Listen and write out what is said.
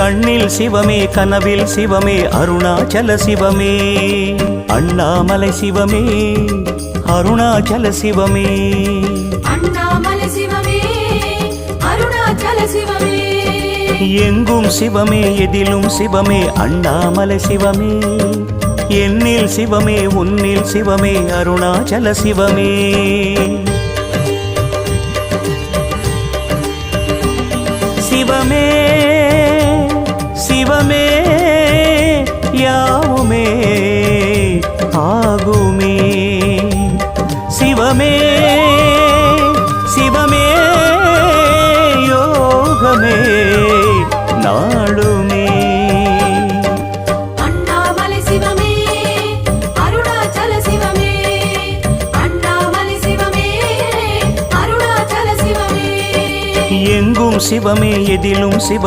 கண்ணில் சிவமே கனவில் சிவமே அருணாச்சல சிவமே அண்ணாமலை சிவமே அருணாச்சல சிவமே அண்ணாமலை சிவமே அருணாச்சல சிவமே எங்கும் சிவமே எதிலும் சிவமே அண்ணாமலை சிவமே என்னில் சிவமே உன்னில் சிவமே அருணாச்சல சிவமே சிவமே சிவமே யாவுமே ஆகுமே சிவமே சிவமே யோகமே நாளுமே அண்ணாமலை சிவமே அருணாச்சல சிவமே அண்ணாமலை சிவமே அருணாச்சல சிவமே எங்கும் சிவமே எதிலும் சிவ